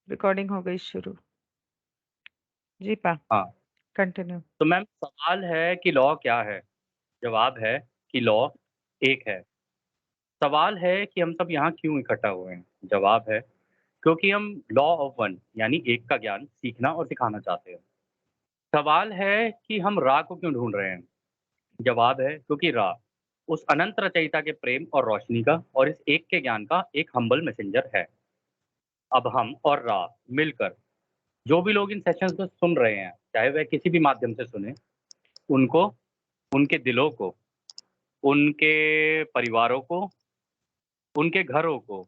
Recording हो गई शुरू। जी पा, हाँ, कंटिन्यू। तो मैम सवाल है कि लॉ क्या है? जवाब है कि लॉ एक है। सवाल है कि हम सब यहाँ क्यों इकट्ठा हुए हैं? जवाब है क्योंकि हम लॉ ऑफ वन यानी एक का ज्ञान सीखना और सिखाना चाहते हैं। सवाल है कि हम रा को क्यों ढूँढ रहे हैं? जवाब है क्योंकि रा उस अनंत रचयिता के प्रेम और रोशनी का और इस एक के ज्ञान का एक हम्बल मैसेंजर है। अब हम और रा मिलकर जो भी लोग इन सेशंस को सुन रहे हैं, चाहे वह किसी भी माध्यम से सुने, उनको, उनके दिलों को, उनके परिवारों को, उनके घरों को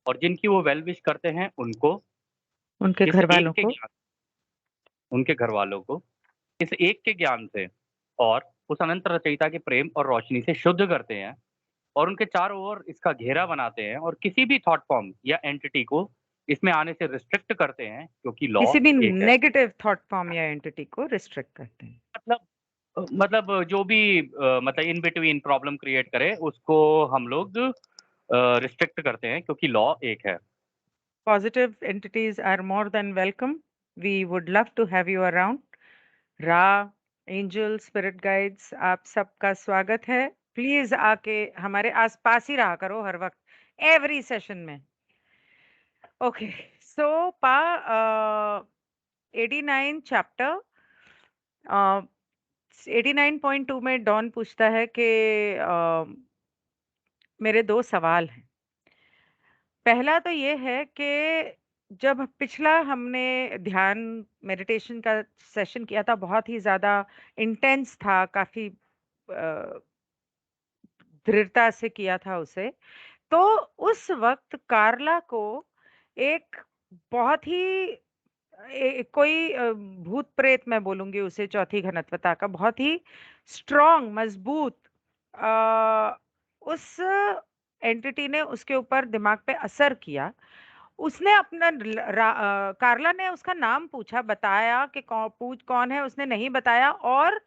और जिनकी वो वेल विश करते हैं उनको, उनके इस घर एक वालों के को। ज्ञान उनके घरवालों को, इस एक के ज्ञान से और उस अनंत रचयिता के प्रेम और रोशनी से शुद्ध करते हैं और उनके चारों ओर इसका घेरा बनाते हैं और किसी भी थॉट फॉर्म या एंटिटी को इसमें आने से रिस्ट्रिक्ट करते हैं क्योंकि लॉ किसी भी एक है। नेगेटिव थॉट फॉर्म या एंटिटी को रिस्ट्रिक्ट करते हैं। मतलब जो भी मतलब इन बिटवीन प्रॉब्लम क्रिएट करे उसको हम लोग रिस्ट्रिक्ट करते हैं क्योंकि लॉ एक है। Positive entities are more than welcome. We would love to have you around. रा, एंजल, स्पिरिट गाइड्स, आप सबका स्वागत है। प्लीज आके हमारे आसपास ही रहा करो हर वक्त, एवरी सेशन में। ओके, सो पा 89 चैप्टर 89.2 में डॉन पूछता है कि मेरे दो सवाल हैं। पहला तो ये है कि जब पिछला हमने ध्यान मेडिटेशन का सेशन किया था, बहुत ही ज्यादा इंटेंस था, काफी अ, दृढ़ता से किया था उसे। तो उस वक्त कार्ला को एक बहुत ही कोई भूत प्रेत, मैं बोलूंगी उसे, चौथी घनत्वता का बहुत ही स्ट्रॉन्ग, मजबूत उस एंटिटी ने उसके ऊपर दिमाग पे असर किया। उसने अपना कार्ला ने उसका नाम पूछा, बताया कि कौन है, उसने नहीं बताया, और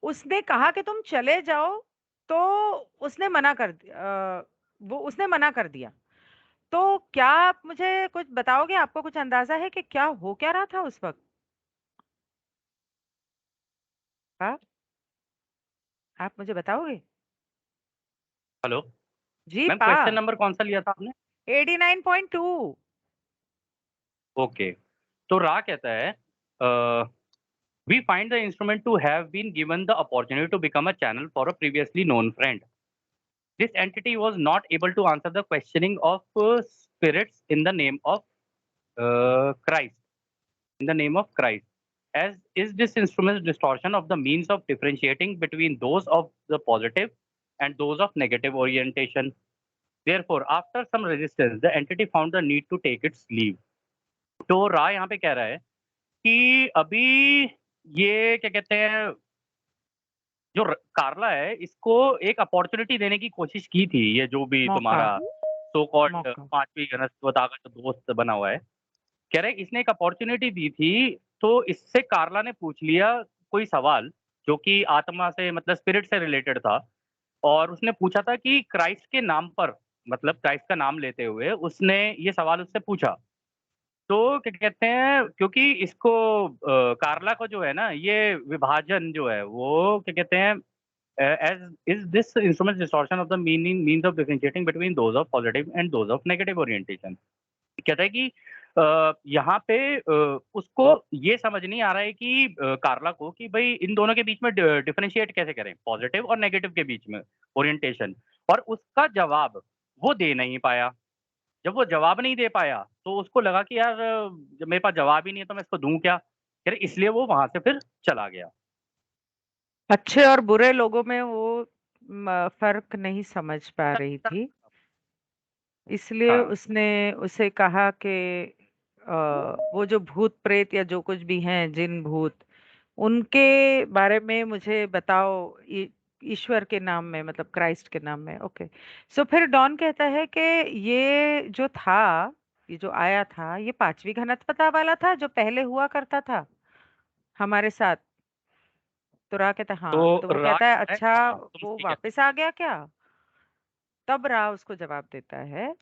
उसने कहा कि तुम चले जाओ। तो उसने मना कर दिया, वो उसने मना कर दिया। तो क्या आप मुझे कुछ बताओगे? आपको कुछ अंदाजा है कि क्या हो क्या रहा था उस वक्त? हाँ, आप मुझे बताओगे? हेलो जी मैम, पा, क्वेश्चन नंबर कौन सा लिया था आपने? 89.2। ओके, तो रा कहता है we find the instrument to have been given the opportunity to become a channel for a previously known friend. This entity was not able to answer the questioning of spirits in the name of Christ. In the name of Christ, as is this instrument's distortion of the means of differentiating between those of the positive and those of negative orientation. Therefore, after some resistance, the entity found the need to take its leave. तो रा यहाँ पे कह रहा है कि अभी ये क्या कहते हैं, जो कार्ला है इसको एक अपॉर्चुनिटी देने की कोशिश की थी, ये जो भी मौका, तुम्हारा सो कॉल्ड मौका। पांचवी घनस्वता का जो दोस्त बना हुआ है, कह रहे इसने एक अपॉर्चुनिटी दी थी। तो इससे कार्ला ने पूछ लिया कोई सवाल जो कि आत्मा से मतलब स्पिरिट से रिलेटेड था, और उसने पूछा था कि क्राइस्ट के नाम पर, मतलब क्राइस्ट का नाम लेते हुए उसने ये सवाल उससे पूछा। तो क्या कहते हैं, क्योंकि इसको कार्ला को जो है ना, ये विभाजन जो है वो क्या कहते हैं, as is this instrument's distortion of the means of differentiating between those of positive and those of negative orientation. कहता है कि यहाँ पे उसको ये समझ नहीं आ रहा है कि कार्ला को कि भाई इन दोनों के बीच में डिफरेंशिएट कैसे करें, पॉजिटिव और नेगेटिव के बीच में ओरिएंटेशन, और उसका जवाब वो दे नहीं पाया। जब वो जवाब नहीं दे पाया तो उसको लगा कि यार जब मेरे पास जवाब ही नहीं है तो मैं इसको दूं क्या, कह रहे इसलिए वो वहां से फिर चला गया। अच्छे और बुरे लोगों में वो फर्क नहीं समझ पा रही थी, इसलिए हाँ, उसने उसे कहा कि वो जो भूत प्रेत या जो कुछ भी हैं, जिन भूत, उनके बारे में मुझे बताओ, ईश्वर के नाम में, मतलब क्राइस्ट के नाम में। ओके, सो फिर डॉन कहता है कि ये जो था, ये जो आया था, ये पांचवी घनत्वता वाला था जो पहले हुआ करता था हमारे साथ। तो रा कहता है हाँ, तो तो वो राग कहता है है, अच्छा, हाँ तुम वो सही कहते वापस आ गया क्या? तब रा उसको जवाब देता है,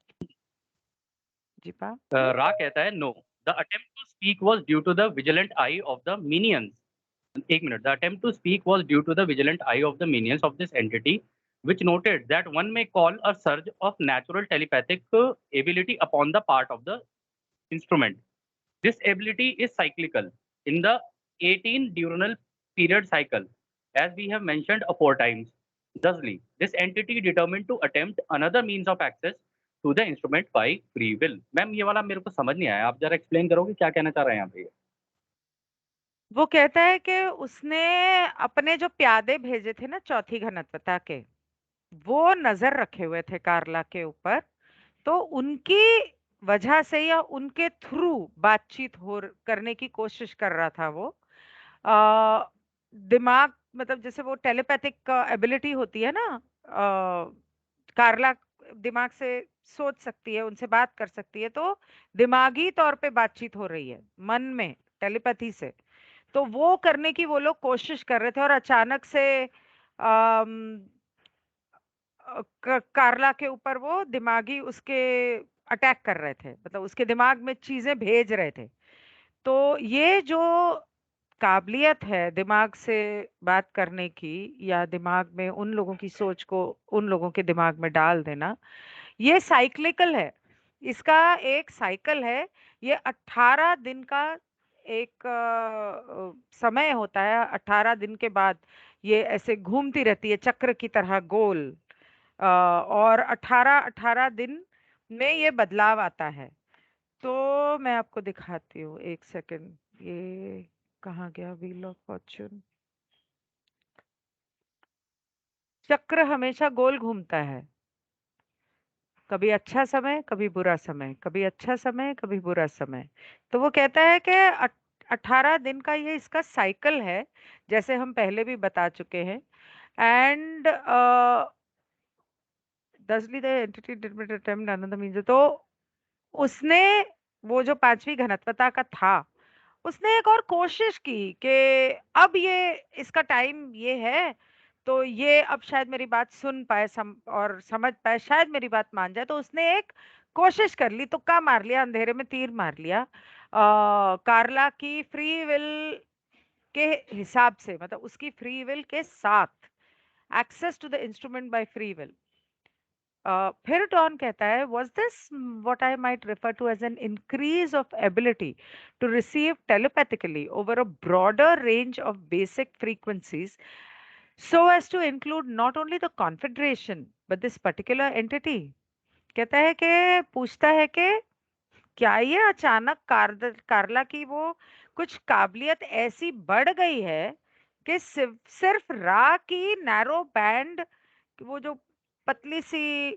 जी पा। रा कहता है no, The attempt to speak was due to the vigilant eye of the minions. एक minute. The attempt to speak was due to the vigilant eye of the minions of this entity, which noted that one may call a surge of natural telepathic ability upon the part of the instrument. This ability is cyclical in the 18 diurnal period cycle, as we have mentioned four times. Thusly, this entity determined to attempt another means of access to the instrument by free will. Ma'am ये वाला मेरे को समझ नहीं आया, आप जरा explain करोगे क्या कहना चाह रहे हैं यहाँ पे? वो कहता है कि उसने अपने जो प्यादे भेजे थे ना चौथी घनत्वता के, वो नजर रखे हुए थे कार्ला के ऊपर। तो उनकी वजह से या उनके थ्रू बातचीत करने की कोशिश कर रहा था वो। दिमाग मतलब जैसे वो टेलीपैथिक एबिलिटी होती है ना, कार्ला दिमाग से सोच सकती है, उनसे बात कर सकती है, तो दिमागी तौर पे बातचीत हो रही है मन में टेलीपैथी से। तो वो करने की वो लोग कोशिश कर रहे थे और अचानक से कार्ला के ऊपर वो दिमागी उसके अटैक कर रहे थे, मतलब उसके दिमाग में चीजें भेज रहे थे। तो ये जो काबिलियत है दिमाग से बात करने की या दिमाग में उन लोगों की सोच को उन लोगों के दिमाग में डाल देना, ये साइक्लिकल है। इसका एक साइकिल है। ये 18 दिन का एक समय होता है। 18 दिन के बाद ये ऐसे घूमती रहती है चक्र की तरह गोल। और 18-18 दिन में ये बदलाव आता है। तो मैं आपको दिखाती हूँ, एक सेकंड। ये कहाँ गया व्हील ऑफ फॉर्च्यून? चक्र हमेशा गोल घूमता है। कभी अच्छा समय, कभी बुरा समय, कभी अच्छा समय, कभी बुरा समय। तो वो कहता है कि 18 दिन का ये इसका साइकिल है, जैसे हम पहले भी बता चुके हैं। And thusly the entity did attempt another means. तो उसने वो जो पांचवी घनत्वता का था, उसने एक और कोशिश की कि अब ये इसका टाइम ये है, तो ये अब शायद मेरी बात सुन पाए और समझ पाए, शायद मेरी बात मान जाए। तो उसने एक कोशिश कर ली, तुक्का मार लिया, अंधेरे में तीर मार लिया। कार्ला की फ्री विल के हिसाब से, मतलब उसकी फ्री विल के साथ access to the instrument by free will. फिर डॉन कहता है, was this what I might refer to as an increase of ability to receive telepathically over a broader range of basic frequencies, so as to include not only the confederation but this particular entity? कहता है कि पूछता है कि क्या ये अचानक कार्ला की वो कुछ काबिलियत ऐसी बढ़ गई है कि सिर्फ सिर्फ रा की नैरो बैंड, वो जो पतली सी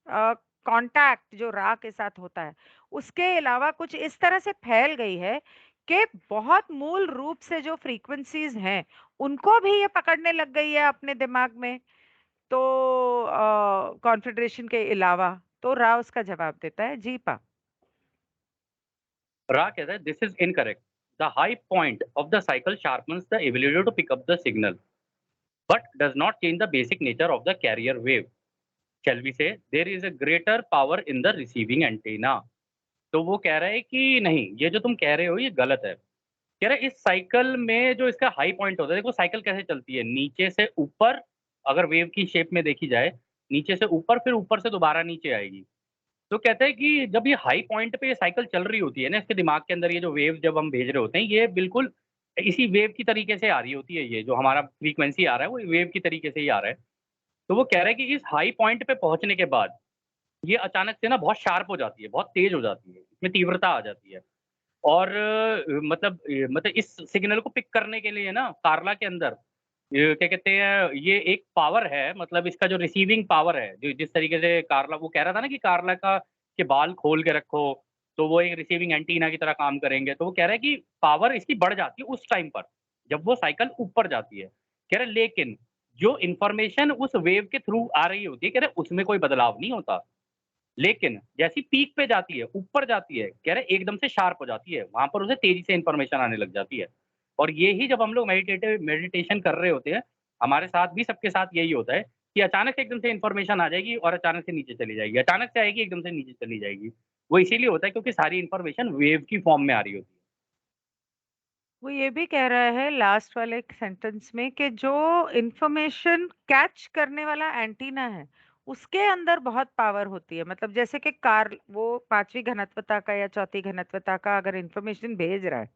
कांटेक्ट जो रा के साथ होता है, उसके अलावा कुछ इस तरह से फैल गई है कि बहुत मूल रूप से जो फ्रीक्वेंसीज हैं उनको भी ये पकड़ने लग गई है अपने दिमाग में। तो कॉन्फ़िगरेशन के अलावा। तो रा उसका जवाब देता है, जी पा। Ra कहता है, this is incorrect. The high point of the cycle sharpens the ability to pick up the signal, but does not change the basic nature of the carrier wave. Shall we say there is a greater power in the receiving antenna? तो वो कह रहा है कि नहीं, ये जो तुम कह रहे हो ये गलत है। कह रहा है इस साइकिल में जो इसका हाई पॉइंट होता है, देखो साइकिल कैसे चलती है, नीचे से ऊपर, अगर वेव की शेप में देखी जाए, नीचे से ऊपर फिर ऊपर से दोबारा नीचे आएगी। तो कहते हैं कि जब ये हाई पॉइंट पे ये साइकिल चल रही होती है ना, इसके दिमाग के अंदर ये जो वेव जब हम भेज रहे होते हैं, ये बिल्कुल इसी वेव की तरीके से आ रही होती है, ये जो हमारा फ्रीक्वेंसी आ रहा है वो वेव की तरीके से ही आ रहा है। तो वो कह रहा है कि इस हाई पॉइंट पे पहुँचने के बाद ये अचानक से ना बहुत शार्प हो जाती है, बहुत तेज़ हो जाती है, इसमें तीव्रता आ जाती है। और मतलब इस सिग्नल को पिक करने के लिए ना कार्ला के अंदर ये क्या कहते हैं, ये एक पावर है, मतलब इसका जो रिसीविंग पावर है, जो जिस तरीके से कार्ला वो कह रहा था ना कि कार्ला का के बाल खोल के रखो, तो वो एक रिसीविंग एंटीना की तरह काम करेंगे। तो वो कह रहा है कि पावर इसकी बढ़ जाती है उस टाइम पर, जब वो साइकिल ऊपर जाती है। कह रहा है लेकिन जो इन्फॉर्मेशन उस वेव के थ्रू आ रही होती है, कह रहा है उसमें कोई बदलाव नहीं होता। लेकिन जैसी पीक पे जाती है, ऊपर जाती है, कह रहे एकदम से शार्प हो जाती है, वहाँ पर उसे तेज़ी से इन्फॉर्मेशन आने लग जाती है। और ये ही जब हम लोग मेडिटेशन कर रहे होते हैं, हमारे साथ भी सबके साथ यही होता है कि अचानक से एकदम से इन्फॉर्मेशन आ जाएगी और अचानक से नीचे चली जाएगी, अचानक से आएगी, एकदम से नीचे चली जाएगी। वो इसीलिए होता है क्योंकि सारी इन्फॉर्मेशन वेव की फॉर्म में आ रही होती है। वो ये भी कह रहा है लास्ट वाले सेंटेंस में कि जो इंफॉर्मेशन कैच करने वाला एंटीना है, उसके अंदर बहुत पावर होती है। मतलब जैसे कि कार वो 5वीं घनत्वता का या 4थी घनत्वता का अगर इंफॉर्मेशन भेज रहा है,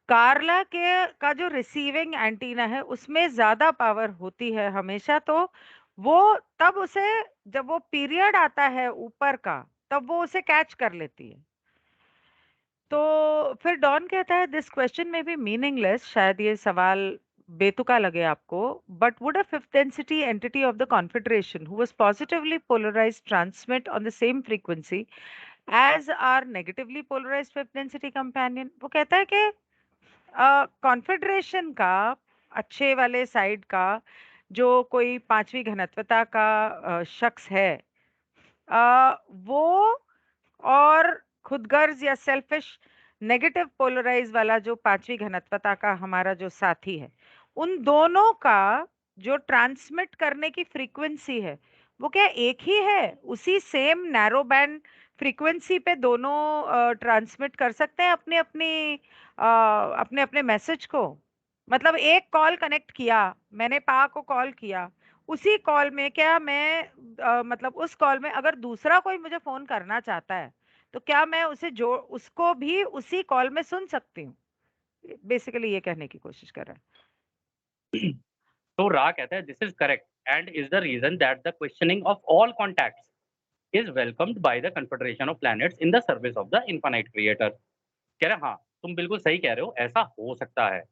कार्ला के का जो रिसीविंग एंटीना है उसमें ज़्यादा पावर होती है हमेशा, तो वो तब उसे जब वो पीरियड आता है ऊपर का, तब वो उसे कैच कर लेती है। तो फिर डॉन कहता है this question may be meaningless, शायद ये सवाल बेतुका लगे आपको, but would a fifth density entity of the confederation who was positively polarized transmit on the same frequency as are negatively polarized fifth density companion? वो कहता है कि कॉन्फेडरेशन का अच्छे वाले साइड का जो कोई 5वीं घनत्वता का शख्स है, वो और खुदगर्ज या सेल्फिश नेगेटिव पोलराइज वाला जो 5वीं घनत्वता का हमारा जो साथी है, उन दोनों का जो ट्रांसमिट करने की फ्रीक्वेंसी है, वो क्या एक ही है? उसी सेम नैरो बैंड फ्रीक्वेंसी पे दोनों ट्रांसमिट कर सकते हैं अपने अपने मैसेज को। मतलब एक कॉल कनेक्ट किया, मैंने पा को कॉल किया, उसी कॉल में क्या मैं मतलब उस कॉल में अगर दूसरा कोई मुझे फोन करना चाहता है, तो क्या मैं उसे जो उसको भी उसी कॉल में सुन सकती हूँ? बेसिकली ये कहने की कोशिश कर रहा है। तो रा कहता है this is correct and is the reason that the questioning of all contacts is welcomed by the confederation of planets in the service of the infinite creator. कह रहे हैं, हाँ, तुम बिल्कुल सही कह रहे हो, ऐसा हो सकता है।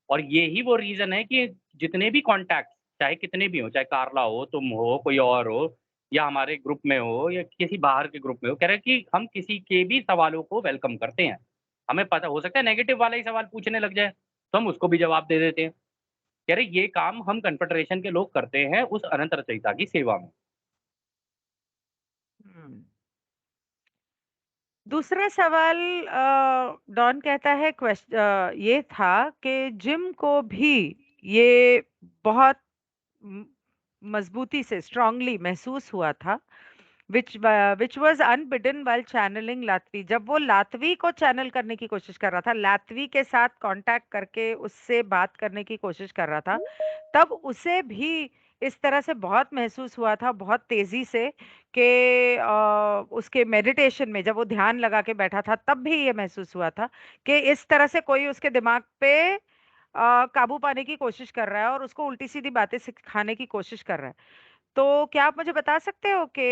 और ये ही वो रीज़न है कि जितने भी कॉन्टैक्ट, चाहे कितने भी हों, चाहे कार्ला हो, तुम हो, कोई और हो या हमारे ग्रुप में हो या किसी बाहर के ग्रुप में हो, कह रहे हैं कि हम किसी के भी सवालों को वेलकम करते हैं। हमें पता हो सकता है नेगेटिव वाला ही सवाल पूछने लग जाए, तो हम उसको भी जवाब दे देते हैं। कह रहे ये काम हम कन्फेडरेशन के लोग करते हैं उस अनंत रचयिता की सेवा में। हम्म। दूसरा सवाल डॉन कहता है ये था कि जिम को भी ये बहुत म- मजबूती से स्ट्रांगली महसूस हुआ था, विच वाज अनबिडन वाइल चैनलिंग लातवी। जब वो लातवी को चैनल करने की कोशिश कर रहा था, लातवी के साथ कांटेक्ट करके उससे बात करने की कोशिश कर रहा था, तब उसे भी इस तरह से बहुत महसूस हुआ था, बहुत तेजी से, कि उसके मेडिटेशन में जब वो ध्यान लगा के बैठा था, तब भी ये महसूस हुआ था कि इस तरह से कोई उसके दिमाग पे काबू पाने की कोशिश कर रहा है और उसको उल्टी सीधी बातें सिखाने की कोशिश कर रहा है। तो क्या आप मुझे बता सकते हो कि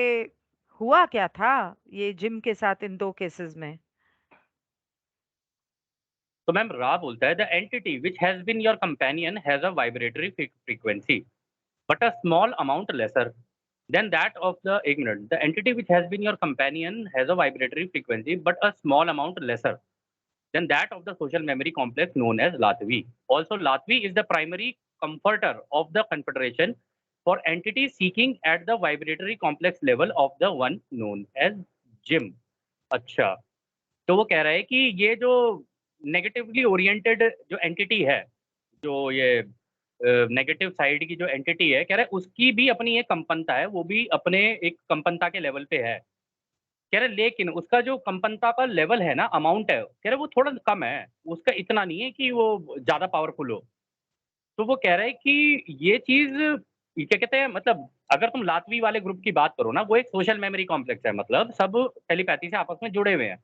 हुआ क्या था ये जिम के साथ इन 2 केसेस में? तो मैम रा बोलता है the entity which has been your companion has a vibratory frequency but a small amount lesser than that of the ignorant. The entity which has been your companion has a vibratory frequency, but a small amount lesser than that of the social memory complex known as Latvi. Also, Latvi is the primary comforter of the confederation for entities seeking at the vibratory complex level of the one known as Jim. अच्छा, तो वो कह रहा है कि ये जो negatively oriented जो एंटिटी है, जो ये नेगेटिव साइड की जो एंटिटी है, कह रहा है उसकी भी अपनी एक कंपनता है, वो भी अपने एक कंपनता के लेवल पे है। कह रहे लेकिन उसका जो कंपनता का लेवल है ना, अमाउंट है, कह रहे वो थोड़ा कम है, उसका इतना नहीं है कि वो ज़्यादा पावरफुल हो। तो वो कह रहा है कि ये चीज़ ये क्या कहते हैं मतलब अगर तुम लातवी वाले ग्रुप की बात करो ना, वो एक सोशल मेमोरी कॉम्प्लेक्स है, मतलब सब टेलीपैथी से आपस में जुड़े हुए हैं।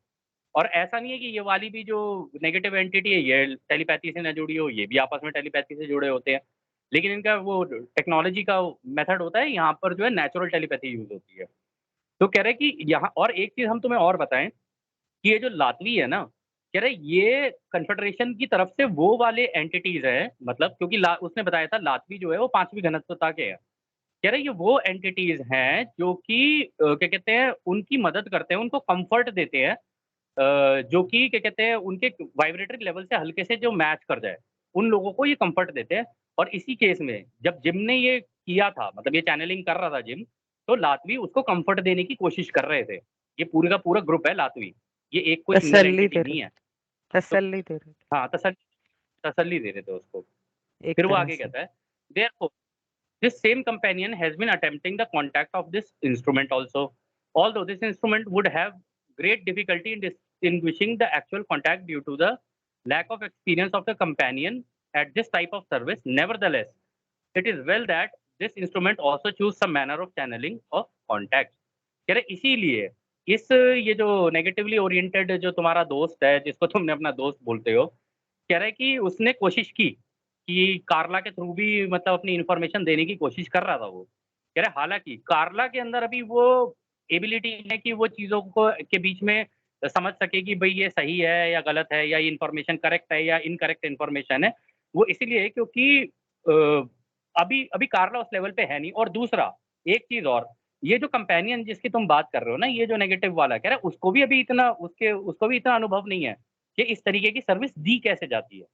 और ऐसा नहीं है कि ये वाली भी जो नेगेटिव एंटिटी है, ये टेलीपैथी से ना जुड़ी हो, ये भी आपस में टेलीपैथी से जुड़े होते हैं। लेकिन इनका वो टेक्नोलॉजी का मेथड होता है, यहाँ पर जो है नेचुरल टेलीपैथी यूज़ होती है। तो कह रहे हैं कि यहाँ और एक चीज़ हम तुम्हें और बताएँ कि ये जो लातवी है ना, कह रहे ये कन्फेडरेशन की तरफ से वो वाले एंटिटीज़ हैं, मतलब क्योंकि ला उसने बताया था लातवी जो है वो 5वीं घनत्वता के हैं। कह रहे ये वो एंटिटीज़ हैं जो कि क्या कहते हैं उनकी मदद करते हैं, उनको कम्फर्ट देते हैं, जो कि क्या कहते हैं उनके वाइब्रेटरी लेवल से हल्के से जो मैच कर जाए, उन लोगों को ये कम्फर्ट देते हैं। और इसी केस में जब जिम ने ये किया था, मतलब ये चैनलिंग कर रहा था जिम, तो लातवी उसको कम्फर्ट देने की कोशिश कर रहे थे। ये पूरे का पूरा ग्रुप है लातवी, ये एक कोई सिंगल तसल्ली एंटिटी दे नहीं रहे है। तो तसल्ली दे रहे हाँ, तसल्ली दे रहे थे उसको। थे एक फिर वो तरह आगे से। कहता है, therefore this same companion has been attempting the contact of this instrument also. Although this instrument would have great difficulty in distinguishing the actual contact due to the lack of experience of the companion at this type of service. Nevertheless, it is well that this instrument also choose some manner of channeling of contact. कह रहे इसीलिए ये जो negatively oriented जो तुम्हारा दोस्त है, जिसको तुमने अपना दोस्त बोलते हो, कह रहा है कि उसने कोशिश की कि कार्ला के थ्रू भी मतलब अपनी इन्फॉर्मेशन देने की कोशिश कर रहा था वो। कह रहा है हालाँकि कार्ला के अंदर अभी वो एबिलिटी है कि वो चीज़ों को के बीच में समझ सके कि भई ये सही है या गलत है या ये इन्फॉर्मेशन करेक्ट है या इनकरेक्ट इन्फॉर्मेशन है। वो इसलिए है क्योंकि अभी अभी कार्ला उस लेवल पे है नहीं और दूसरा एक चीज़ और, ये जो कंपेनियन जिसकी तुम बात कर रहे हो ना, ये जो नेगेटिव वाला, कह रहा है उसको भी इतना अनुभव नहीं है कि इस तरीके की सर्विस दी कैसे जाती है।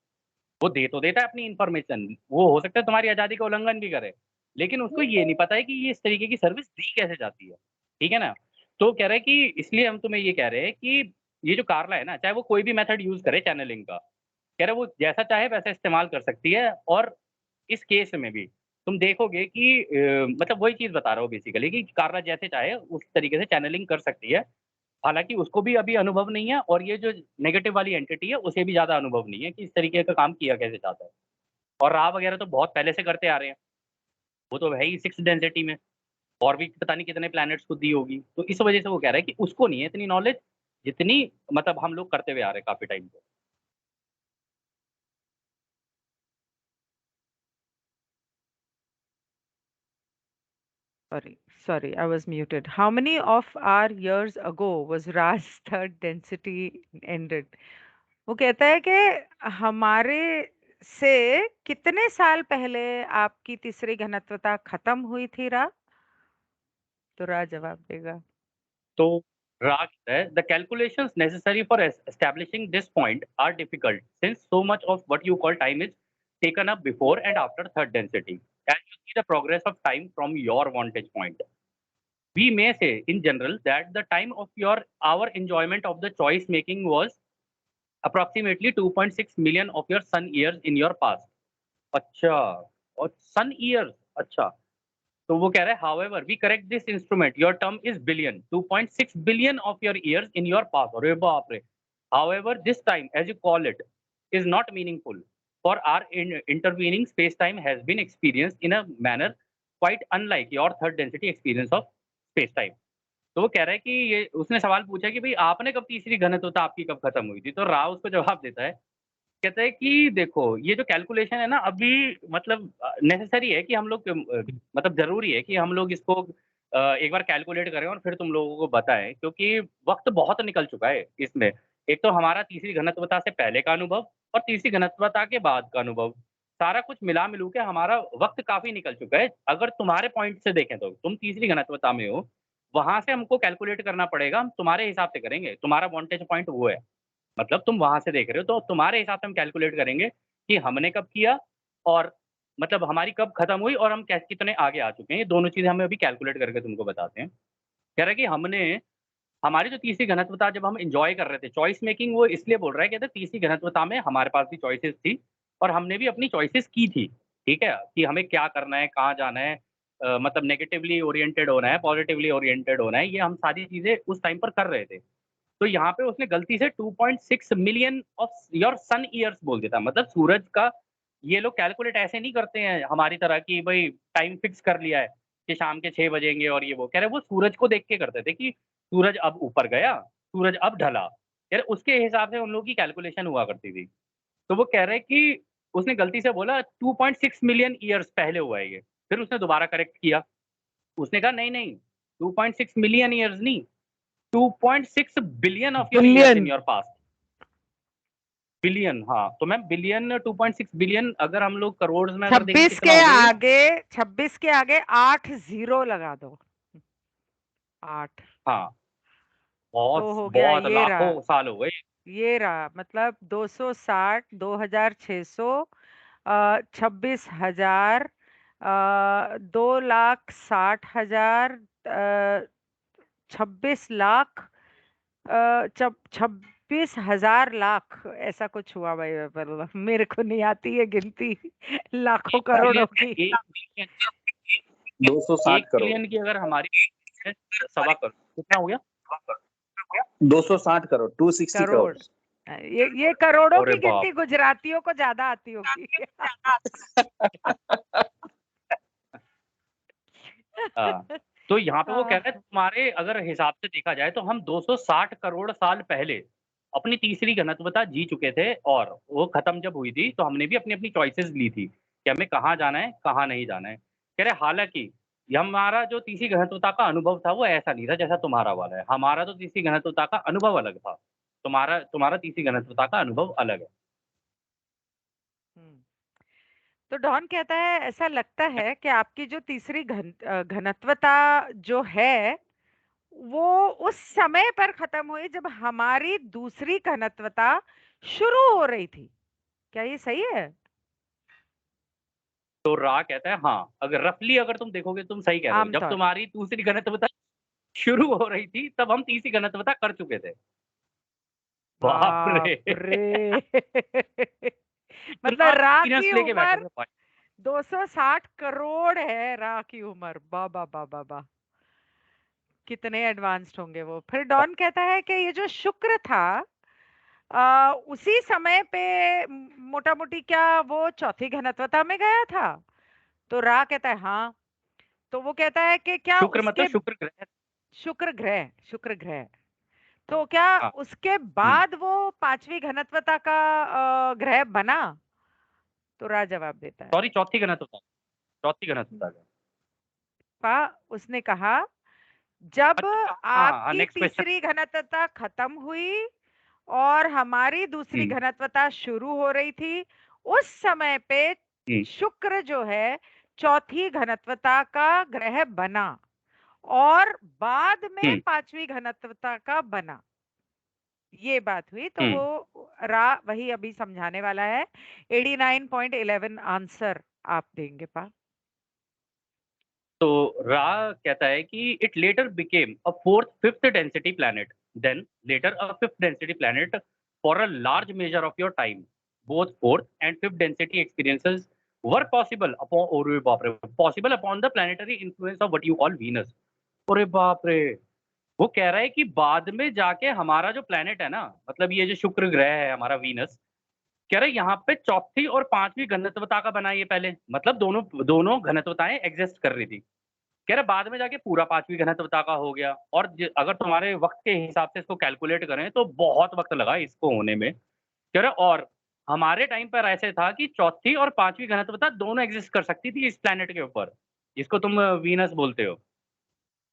वो दे तो देता है अपनी इन्फॉर्मेशन, वो हो सकता है तुम्हारी आज़ादी का उल्लंघन भी करे, लेकिन उसको ये नहीं पता है कि ये इस तरीके की सर्विस दी कैसे जाती है, ठीक है ना? तो कह रहा है कि इसलिए हम तुम्हें ये कह रहे हैं कि ये जो कार्ला है ना, चाहे वो कोई भी मेथड यूज़ करे चैनलिंग का, कह रहा है वो जैसा चाहे वैसा इस्तेमाल कर सकती है और इस केस में भी तुम देखोगे कि मतलब वही चीज़ बता रहा हूँ बेसिकली कि कार्ला जैसे चाहे उस तरीके से चैनलिंग कर सकती है। हालाँकि उसको भी अभी अनुभव नहीं है और ये जो नेगेटिव वाली एंटिटी है, उसे भी ज़्यादा अनुभव नहीं है कि इस तरीके का काम किया कैसे जाता है। और रा वगैरह तो बहुत पहले से करते आ रहे हैं। वो तो है ही 6th डेंसिटी में और भी पता नहीं कितने प्लैनेट्स को दी होगी। तो इस वज़ह से वो कह रहा है कि उसको नहीं है इतनी नॉलेज, जितनी मतलब हम लोग करते हुए आ रहे हैं काफ़ी टाइम से। Sorry, sorry, I was muted. How many of our years ago was Ra's third density ended? वो कहता है कि हमारे से कितने साल पहले आपकी तीसरी घनत्वता खत्म हुई थी रा? तो रा जवाब देगा। तो रा कहता है the calculations necessary for establishing this point are difficult since so much of what you call time is taken up before and after third density and you see the progress of time from your vantage point. We may say in general that the time of our enjoyment of the choice making was approximately 2.6 million of your sun years in your past. अच्छा, और sun years, अच्छा. तो वो कह रहा है however we correct this instrument your term is billion 2.6 billion of your years in your past. अरे बाप रे. However this time as you call it is not meaningful for our intervening space time has been experienced in a manner quite unlike your third density experience of space time. तो वो कह रहा है कि ये उसने सवाल पूछा कि भई आपने कब तीसरी घनत्वता आपकी कब खत्म हुई थी? तो राव उसको जवाब देता है, कहता है कि देखो ये जो कैलकुलेशन है ना अभी मतलब नेसेसरी है कि हम लोग मतलब ज़रूरी है कि हम लोग इसको एक बार कैलकुलेट करें और फिर तुम लोगों को बताएँ क्योंकि वक़्त बहुत निकल चुका है इसमें। एक तो हमारा तीसरी घनत्वता से पहले का अनुभव और तीसरी घनत्वता के बाद का अनुभव। सारा कुछ मिला-मिलू के हमारा वक़्त काफ़ी निकल चुका है। अगर तुम्हारे पॉइंट से देखें तो, तुम तीसरी घनत्वता में हो, वहाँ से हमको कैलकुलेट करना पड़ेगा, हम तुम्हारे हिसाब से करेंगे। तुम्हारा वांटेज पॉइंट वो है। मतलब तुम वहाँ से देख रहे हो, तो तुम्हारे हिसाब से हम कैलकुलेट करेंगे कि हमने कब किया और मतलब हमारी कब खत्म हुई और हम कितने आगे आ चुके हैं। ये दोनों चीज़ें हमें अभी कैलकुलेट करके तुमको बताते हैं। कह रहा है कि हमारी जो तीसरी घनत्वता जब हम एन्जॉय कर रहे थे, चॉइस मेकिंग वो इसलिए बोल रहा है, कहता है तीसरी घनत्वता में हमारे पास भी चॉइसेस थी और हमने भी अपनी चॉइसेस की थी, ठीक है? कि हमें क्या करना है, कहाँ जाना है, मतलब नेगेटिवली ओरिएंटेड होना है, पॉजिटिवली ओरिएंटेड होना है, ये हम सारी चीज़ें उस टाइम पर कर रहे थे। तो यहाँ पे उसने गलती से 2.6 million of your son years बोल दिया था। मतलब सूरज का ये लोग कैलकुलेट ऐसे नहीं करते हैं हमारी तरह कि भई टाइम फिक्स कर लिया है कि शाम के 6 बजेंगे और ये वो। कह रहे वो सूरज को देख के करते थे कि सूरज अब ऊपर गया, सूरज अब ढला। कह रहे उसके हिसाब से उन लोगों की कैलकुलेशन हुआ करती थी। तो वो कह रहे हैं कि उसने गलती से बोला 2.6 मिलियन ईयर्स पहले हुआ है ये। फिर उसने दोबारा करेक्ट किया। उसने कहा नहीं-नहीं 2.6 मिलियन ईयर्स नहीं 2.6 billion of your years in billion. Your past. Billion, हाँ, तो मैम बिलियन 2.6 बिलियन अगर हम लोग करोड़ में अगर देखें 26 कितना के हो गया ये? आगे 26 के आगे 8 जीरो लगा दो। 8 हाँ, तो बहुत हो गया बहुत ये रहा। लाखों साल हो गए। ये रहा मतलब 260 2600 26,000 2,60,000 26 लाख 26,000 लाख ऐसा कुछ हुआ भाई। पर मेरे को नहीं आती है गिनती लाखों 1 करोड़ों बिलियन की। 1 बिलियन 260 1 करोड़ बिलियन की अगर हमारी है सवा करोड़, कितना हो गया? 260 करोड़, 260 करोड़। करोड़। ये करोड़ों अरे की बाप गिनती गुजरातियों को ज्यादा आती होगी। हाँ, तो यहाँ पे वो कह रहे हैं हाँ, तुम्हारे अगर हिसाब से देखा जाए तो हम 260 करोड़ साल पहले अपनी तीसरी घनत्वता जी चुके थे और वो खत्म जब हुई थी तो हमने भी अपनी-अपनी चॉइसेस ली थी कि हमें कहाँ जाना है, कहाँ नहीं जाना है। कह रहे हालाँकि ये हमारा जो तीसरी घनत्वता का अनुभव था वो ऐसा नहीं था जैसा तुम्हारा वाला है। हमारा तो तीसरी घनत्वता का अनुभव अलग था। तुम्हारा तुम्हारा तीसरी घनत्वता का अनुभव अलग है। हम्म। तो डॉन कहता है ऐसा लगता है कि आपकी जो तीसरी घनत्वता जो है वो उस समय पर खत्म हुई जब हमारी दूसरी घनत्वता शुरू हो रही थी। क्या ये सही है? तो रा कहता है हाँ, अगर रफली अगर तुम देखोगे तुम सही कह रहे हो। जब आमतौर। तुम्हारी दूसरी घनत्वता शुरू हो रही थी तब हम तीसरी घनत्वता कर चुके थे। बाप बाप रे! रे। इतना मतलब रा एक्सपीरियंस की लेके बैठे उम्र थे भाई। 260 करोड़ है। रा की उम्र बाबा बाबा बा कितने एडवांस्ड होंगे वो। फिर डॉन कहता है कि ये जो शुक्र था उसी समय पे मोटा मोटी क्या वो चौथी घनत्वता में गया था? तो रा कहता है हाँ। तो वो कहता है कि क्या शुक्र उसके मतलब शुक्र ग्रह। शुक्र ग्रह तो क्या हाँ, उसके हुँ। बाद वो पांचवी घनत्वता का ग्रह बना? तो रा जवाब देता है। सॉरी चौथी घनत्वता, चौथी घनत्वता का। उसने कहा जब अच्छा, हाँ, हाँ, आपकी नेक्स्ट क्वेश्चन। तीसरी घनत्वता खत्म हुई और हमारी दूसरी हुँ, घनत्वता शुरू हो रही थी उस समय पे हुँ, शुक्र जो है चौथी घनत्वता का ग्रह बना और बाद में हुँ, पांचवी घनत्वता का बना। ये बात हुई तो हुँ। वो रा वही अभी समझाने वाला है। 89.11 आंसर आप देंगे पा। तो रा कहता है कि it later became a fourth fifth density planet then later a fifth density planet for a large measure of your time both fourth and fifth density experiences were possible upon ओरे बाप रे possible upon the planetary influence of what you call Venus. अरे बाप रे! वो कह रहा है कि बाद में जाके हमारा जो प्लैनेट है ना मतलब ये जो शुक्र ग्रह है हमारा वीनस कह रहे यहाँ पे चौथी और पांचवी घनत्वता का बना ये पहले मतलब दोनों दोनों घनत्वताएं एग्जिस्ट कर रही थी। कह रहे बाद में जाके पूरा 5वीं घनत्वता का हो गया और अगर तुम्हारे वक़्त के हिसाब से इसको कैलकुलेट करें तो बहुत वक़्त लगा इसको होने में। कह रहे और हमारे टाइम पर ऐसे था कि चौथी और 5वीं घनत्वता दोनों एग्ज़िस्ट कर सकती थी इस प्लैनेट के ऊपर, जिसको तुम वीनस बोलते हो।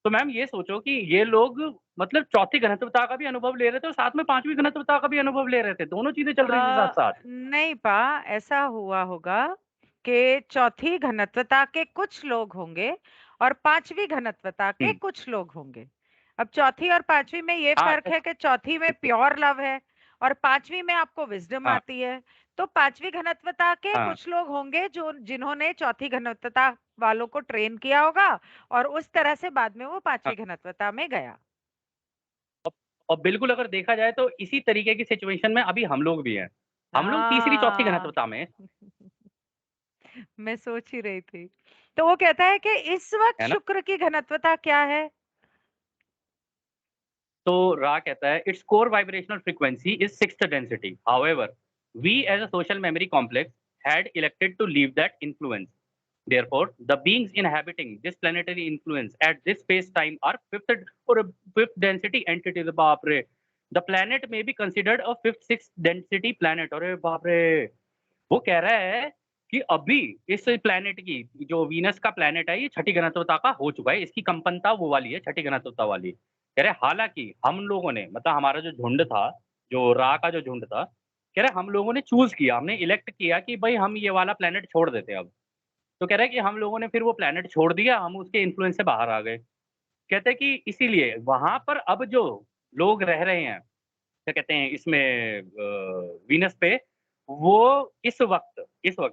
तो मैम ये सोचो कि ये लोग मतलब चौथी घनत्वता का भी अनुभव ले रहे थे और साथ में 5वीं घनत्वता का भी अनुभव ले रहे थे। दोनों चीज़ें चल रही थी साथ-साथ। नहीं पा ऐसा हुआ होगा कि चौथी घनत्वता के कुछ लोग होंगे और पांचवी घनत्वता के हुँ। कुछ लोग होंगे। अब चौथी और पांचवी में ये हाँ, फर्क है कि चौथी में प्योर लव है और पांचवी में आपको विजडम हाँ, आती है। तो पांचवी घनत्वता के हाँ, कुछ लोग होंगे जो जिन्होंने चौथी घनत्वता वालों को ट्रेन किया होगा और उस तरह से बाद में वो हाँ। पांचवी घनत्वता में गया। और बिल्कुल अगर देखा जाए तो इसी तरीके की सिचुएशन में अभी हम लोग भी हैं। हम लोग तीसरी चौथी हाँ। घनत्वता में हैं, मैं सोच ही रही थी। तो वो कहता है कि इस वक्त है ना? शुक्र की घनत्वता क्या है? तो रा कहता है its core vibrational frequency is sixth density however we as a social memory complex had elected to leave that influence. Therefore, the beings inhabiting this planetary influence at this space-time are fifth density entities. बाप रे! The planet may be considered a fifth, sixth density planet. अरे बाप रे! वो कह रहा है कि अभी इस प्लैनेट की जो वीनस का प्लैनेट है ये छठी घनत्वता का हो चुका है। इसकी कंपनता वो वाली है, छठी घनत्वता वाली। कह रहे हालाँकि हम लोगों ने मतलब हमारा जो झुंड था, जो रा का जो झुंड था, कह रहे हम लोगों ने चूज़ किया, हमने इलेक्ट किया कि भई हम ये वाला प्लैनेट छोड़ देते हैं अब। तो कह रहा है कि हम लोगों ने फिर वो प्लैनेट छोड़ दिया, हम उसके इन्फ्लुएंस से बाहर आ गए। कहते हैं कि इसीलिए वहाँ पर अब जो लोग रह रहे हैं क्या कहते हैं इसमें वीनस पे वो इस वक़्त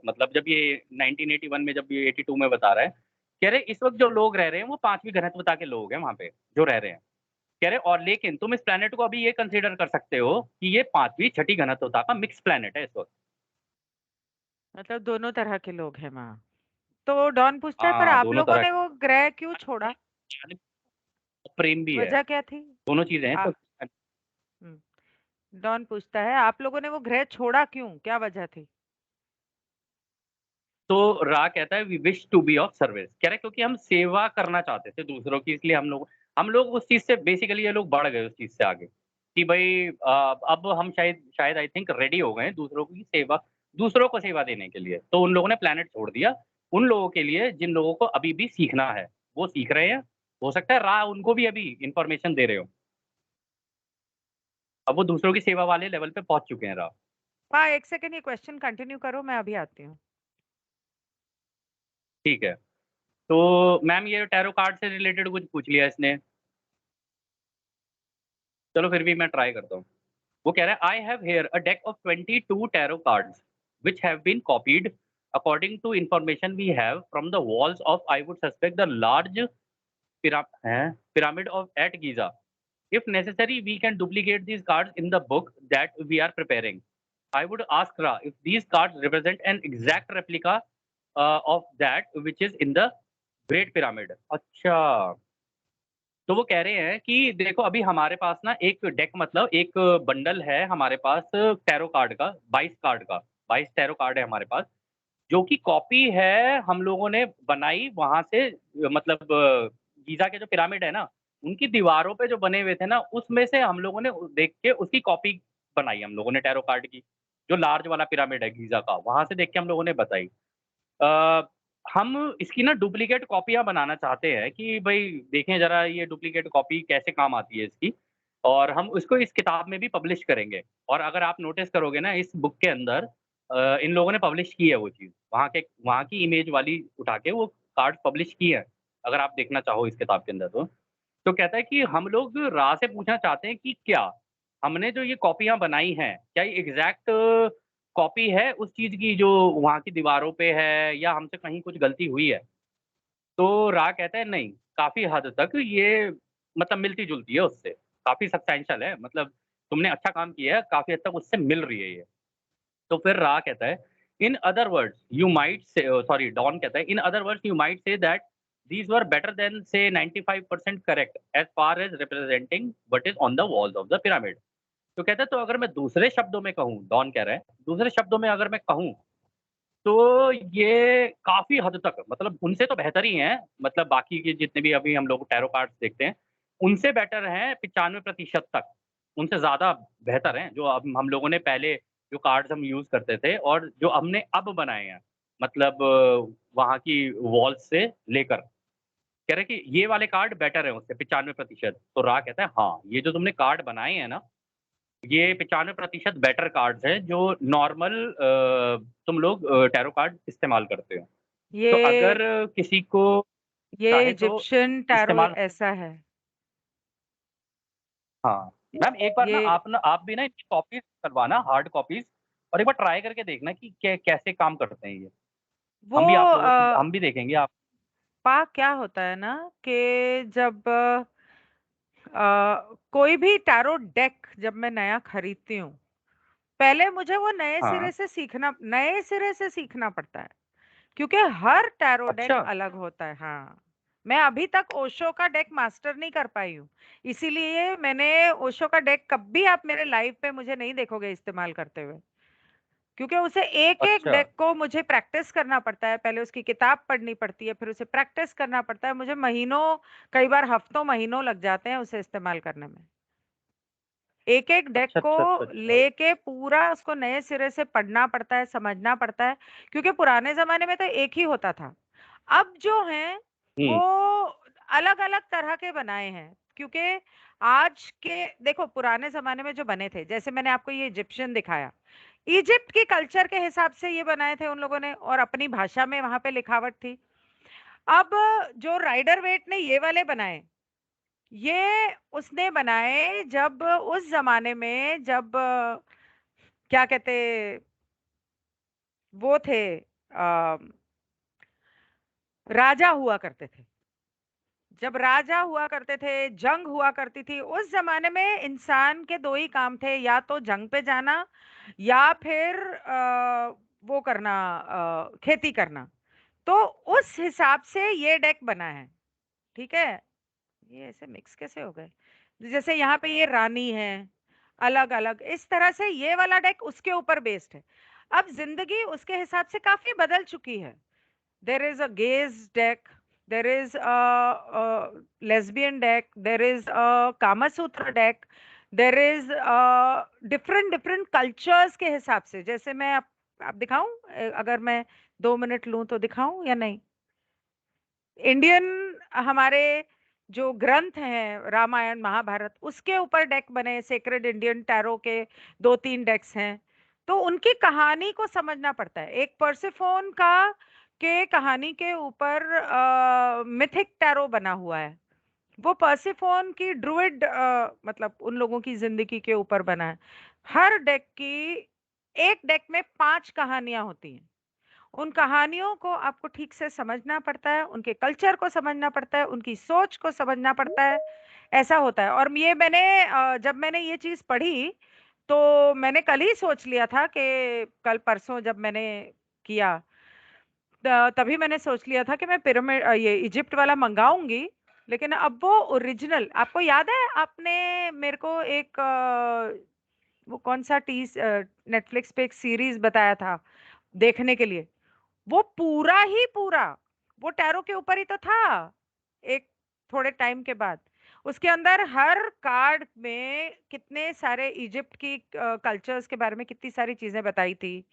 मतलब जब ये 1981 में जब ये 82 में बता रहा है, कह रहे इस वक़्त जो लोग रह रहे हैं वो 5वीं घनत्वता के लोग हैं वहाँ पे, जो रह रहे हैं। कह रहे और लेकिन तुम इस प्लैनेट को अभी ये कंसीडर कर सकते हो कि ये 5वीं छठी घनत्वता का मिक्स प्लैनेट है इस वक़्त। मतलब दोनों तरह के लोग हैं वहाँ। तो डॉन पूछता है पर हाँ, आप दोनों लोगों तरह ने के वो ग्रह क्यों छोड़ा? प्रेम भी है, वजह क्या थी? दोनों चीज़ें हैं आ, तो डॉन पूछता है आप लोगों ने वो ग्रह छोड़ा क्यों, क्या वजह थी? तो रा कहता है we wish to be of service, कह रहा है क्योंकि हम सेवा करना चाहते थे दूसरों की, इसलिए हम लोग उस चीज़ से बेसिकली ये लोग बढ़ गए उस चीज़ से आगे, कि भई अब हम शायद शायद आई थिंक रेडी हो गए हैं दूसरों को सेवा देने के लिए। तो उन लोगों ने प्लैनेट छोड़ दिया, उन लोगों के लिए जिन लोगों को अभी भी सीखना है, वो सीख रहे हैं। हो सकता है रा उनको भी अभी इन्फॉर्मेशन दे रहे हों। अब वो दूसरों की सेवा वाले लेवल पे पहुँच चुके हैं रा। हाँ, 1 सेकंड ये क्वेश्चन कंटिन्यू करो, मैं अभी आती हूँ। ठीक है। तो मैम ये टैरो कार्ड से रिलेटेड कुछ पूछ लिया इसने। चलो फिर भी मैं ट्राई करता हूँ। वो कह रहा है I have here a deck of 22 tarot cards which have been copied according to information we have from the walls of I would suspect the large pyramid of at Giza. If necessary, we can duplicate these cards in the book that we are preparing. I would ask Ra if these cards represent an exact replica of that which is in the Great Pyramid. अच्छा, तो वो कह रहे हैं कि देखो अभी हमारे पास ना एक डेक मतलब एक बंडल है हमारे पास टैरो कार्ड का 22 कार्ड का 22 टैरो कार्ड है हमारे पास जो कि कॉपी है हम लोगों ने बनाई वहां से मतलब गीजा के जो पिरामिड है ना उनकी दीवारों पे जो बने हुए थे ना उसमें से हम लोगों ने देख के उसकी कॉपी बनाई हम लोगों ने टैरो कार्ड की जो लार्ज वाला पिरामिड है गीजा का वहां से देख के हम लोगों ने बताई अ, हम इसकी ना डुप्लीकेट कॉपियाँ बनाना चाहते हैं कि भई देखें ज़रा ये डुप्लीकेट कॉपी कैसे काम आती है इसकी और हम उसको इस किताब में भी पब्लिश करेंगे। और अगर आप नोटिस करोगे ना इस बुक के अंदर इन लोगों ने पब्लिश की है वो चीज़। वहाँ की इमेज वाली उठा के वो कार्ड पब्लिश की है, अगर आप देखना चाहो इस किताब के अंदर तो। तो कहता है कि हम लोग रा से पूछना चाहते हैं कि क्या हमने जो ये कॉपियाँ बनाई हैं, क्या ये एग्ज़ैक्ट कॉपी है उस चीज़ की जो वहाँ की दीवारों पे है या हमसे कहीं कुछ गलती हुई है? तो रा कहता है नहीं, काफ़ी हद तक ये मतलब मिलती-जुलती है उससे, काफ़ी सब्सटैंशियल है मतलब तुमने अच्छा काम किया है, काफ़ी हद तक उससे मिल रही है ये। तो फिर रा कहता है in other words you might say sorry Don कहता है in other words you might say that these were better than say 95% correct as far as representing what is on the walls of the pyramid. तो कहता है तो अगर मैं दूसरे शब्दों में कहूँ, डॉन कह रहा है, दूसरे शब्दों में अगर मैं कहूँ, तो ये काफ़ी हद तक मतलब उनसे तो बेहतर ही हैं, मतलब बाकी के जितने भी अभी हम लोग टैरो कार्ड्स देखते हैं, उनसे बेटर हैं 95% तक, उनसे ज़्यादा बेहतर हैं, जो अब हम लोगों ने पहले जो कार्ड्स हम यूज़ करते थे और जो हमने अब बनाए हैं, मतलब वहाँ की वॉल्स से लेकर। कह रहे हैं कि ये वाले कार्ड बेटर हैं उससे 95%। तो रा कहता है, "हाँ, ये जो तुमने कार्ड बनाए हैं ना, ये 95% बेटर कार्ड्स हैं जो नॉर्मल तुम लोग टैरो कार्ड इस्तेमाल करते हो। तो ये अगर किसी को ये चाहे तो इजिप्शियन टैरो इस्तेमाल ऐसा है। हाँ, मैम एक बार ये ना आप भी ना इनकी कॉपीज़ करवाना हार्ड कॉपीज़ और एक बार ट्राई करके देखना कि कैसे काम करते हैं ये। वो हम भी देखेंगे आप क्या होता है ना कि जब कोई भी टैरो डेक जब मैं नया खरीदती हूँ, पहले मुझे वो हाँ, नए सिरे से सीखना पड़ता है, क्योंकि हर टैरो डेक अच्छा, अलग होता है। हाँ, मैं अभी तक ओशो का डेक मास्टर नहीं कर पाई हूँ, इसीलिए मैंने ओशो का डेक कभी आप मेरे लाइव पे मुझे नहीं देखोगे इस्तेमाल करते हुए। क्योंकि उसे एक-एक अच्छा, डेक को मुझे प्रैक्टिस करना पड़ता है, पहले उसकी किताब पढ़नी पड़ती है, फिर उसे प्रैक्टिस करना पड़ता है। मुझे महीनों, कई बार हफ्तों, महीनों लग जाते हैं उसे इस्तेमाल करने में। एक-एक डेक अच्छा, को अच्छा, अच्छा, अच्छा। लेके पूरा उसको नए सिरे से पढ़ना पड़ता है, समझना पड़ता है, क्योंकि पुराने ज़माने में तो एक ही होता था। अब जो हैं, हुँ, वो अलग-अलग तरह के बनाए हैं, क्योंकि आज के देखो पुराने ज़माने में जो बने थे, जैसे मैंने आपको ये इजिप्शियन दिखाया, इजिप्ट के कल्चर के हिसाब से ये बनाए थे उन लोगों ने और अपनी भाषा में वहाँ पे लिखावट थी। अब जो राइडर वेट ने ये वाले बनाए, ये उसने बनाए जब उस ज़माने में जब क्या कहते वो थे राजा हुआ करते थे। जब राजा हुआ करते थे, जंग हुआ करती थी, उस ज़माने में इंसान के 2 ही काम थे, या तो जंग पे जाना या फिर वो करना खेती करना। तो उस हिसाब से ये डेक बना है, ठीक है? ये ऐसे मिक्स कैसे हो गए? जैसे यहाँ पे ये रानी है, अलग अलग, इस तरह से ये वाला डेक उसके ऊपर बेस्ड है। अब जिंदगी उसके हिसाब से काफी बदल चुकी है। There is a gauge deck, there is a lesbian deck, there is a Kamasutra deck, there is different different cultures के हिसाब से। जैसे मैं आप दिखाऊं, अगर मैं 2 मिनट लूं तो दिखाऊं या नहीं? इंडियन हमारे जो ग्रंथ हैं, रामायण महाभारत, उसके ऊपर डेक बने, सेक्रेड इंडियन टैरो के 2-3 डेक्स हैं। तो उनकी कहानी को समझना पड़ता है। एक पर्सिफोन का के कहानी के ऊपर मिथिक टैरो बना हुआ है। वो पर्सिफोन की ड्रुइड मतलब उन लोगों की जिंदगी के ऊपर बना है। हर डेक की, एक डेक में 5 कहानियां होती हैं। उन कहानियों को आपको ठीक से समझना पड़ता है, उनके कल्चर को समझना पड़ता है, उनकी सोच को समझना पड़ता है। ऐसा होता है। और ये मैंने जब मैंने ये चीज पढ़ी, तो मैंने कल ही सोच लिया था कि कल परसों जब मैंने किया, तभी मैंने सोच लिया था कि मैं पिरामिड ये इजिप्ट वाला मंगाऊंगी। लेकिन अब वो ओरिजिनल, आपको याद है, आपने मेरे को एक वो कौन सा नेटफ्लिक्स पे एक सीरीज बताया था देखने के लिए, वो पूरा ही पूरा वो टैरो के ऊपर ही तो था। एक थोड़े टाइम के बाद उसके अंदर हर कार्ड में कितने सारे इजिप्ट की कल्चर्स के बारे में कितनी सारी चीजें बताई थी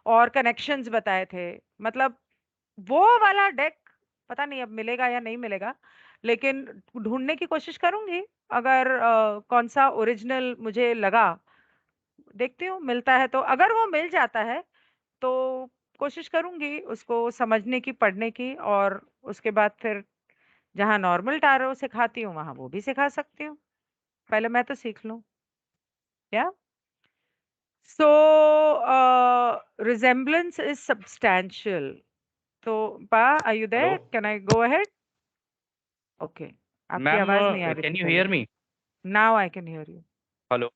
और कनेक्शंस बताए थे। मतलब वो वाला डेक पता नहीं अब मिलेगा या नहीं मिलेगा, लेकिन ढूंढने की कोशिश करूंगी। अगर कौन सा ओरिजिनल मुझे लगा, देखती हूँ मिलता है तो। अगर वो मिल जाता है तो कोशिश करूंगी उसको समझने की, पढ़ने की, और उसके बाद फिर जहाँ नॉर्मल टारो सिखाती हूँ वहां वो भी सिखा सकती हूँ। पहले मैं तो सीख लूं। या सो रिजेम्बलेंस इज सब्सटैंशियल। तो पा, are you hello there? Can I go ahead? Okay. आपकी मैम, आवाज नहीं आ रही कैन थी यू पहले। Hear me? Now I can hear you. Hello.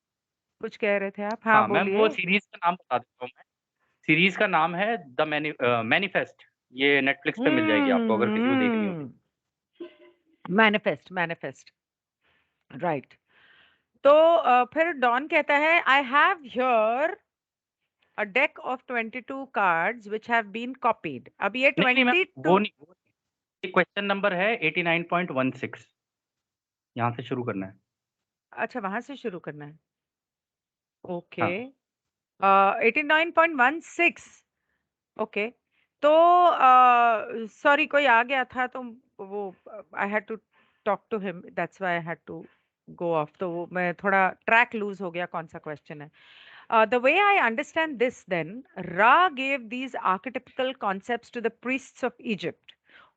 कुछ कह रहे थे आप? हाँ हाँ मैम, वो बोलिए। सीरीज का नाम बता देता हूँ मैं। सीरीज का नाम है द मैनिफेस्ट। ये नेटफ्लिक्स पे मिल जाएगी आपको अगर किसी को देखनी हो तो। Manifest, manifest, right. तो फिर डॉन कहता है, I have here a deck of 22 cards which have been copied. अब ये नहीं नहीं मैम, 22, वो नहीं, क्वेश्चन नंबर है 89.16। यहाँ से शुरू करना है। अच्छा वहां से शुरू करना है। ओके। हाँ 89.16। ओके। तो सॉरी कोई आ गया था तो वो I had to talk to him, that's why I had to go off. तो वो मैं थोड़ा ट्रैक लूज हो गया कौन सा क्वेश्चन है। The way I understand this, then, Ra gave these archetypical concepts to the priests of Egypt,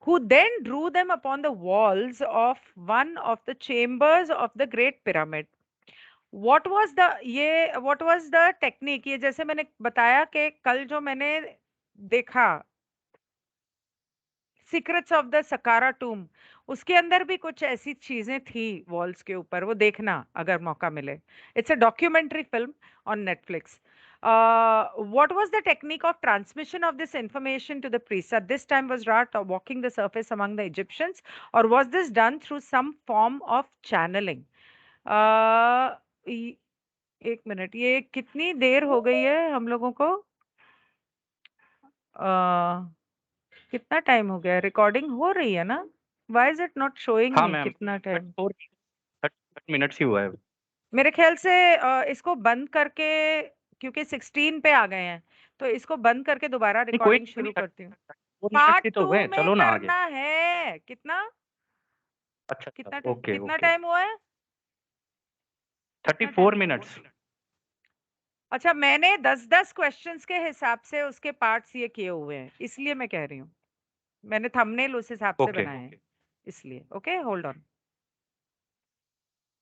who then drew them upon the walls of one of the chambers of the Great Pyramid. What was the technique? ये जैसे मैंने बताया कि कल जो मैंने देखा secrets of the सकारा टूम, उसके अंदर भी कुछ ऐसी चीजें थी वॉल्स के ऊपर, वो देखना अगर मौका मिले। It's a documentary film on Netflix. What was the technique of transmission of this information to the priests? At this time, was Ra walking the surface among the Egyptians, or was this done through some form of channeling? uh, ये- एक minute, ये कितनी देर हो गई है हम लोगों को? कितना टाइम हो गया? रिकॉर्डिंग हो रही है ना? Why is it not showing हाँ मी मैम, कितना टाइम? 30 मिनट्स ही हुआ है। मेरे ख्याल से इसको बंद करके, क्योंकि 16 पे आ गए हैं, तो इसको बंद करके दोबारा नहीं कोई रिकॉर्डिंग कोई शुरू नहीं, करती हूँ। 4 मिनट पार्ट ही तो हुए 2 हैं, में चलो ना आगे। करना है। कितना अच्छा अच्छा, कितना ओके कितना ओके। टाइम हुआ है? कितना 34 टाइम हुआ? मिनट्स। अच्छा, मैंने 10-10 क्वेश्चंस के हिसाब से उसके पार्ट्स ये किए हुए हैं, इसलिए मैं कह रही हूँ। मैंने थंबनेल उस हिसाब से ओके। बनाए हैं, इसलिए। Okay, hold on.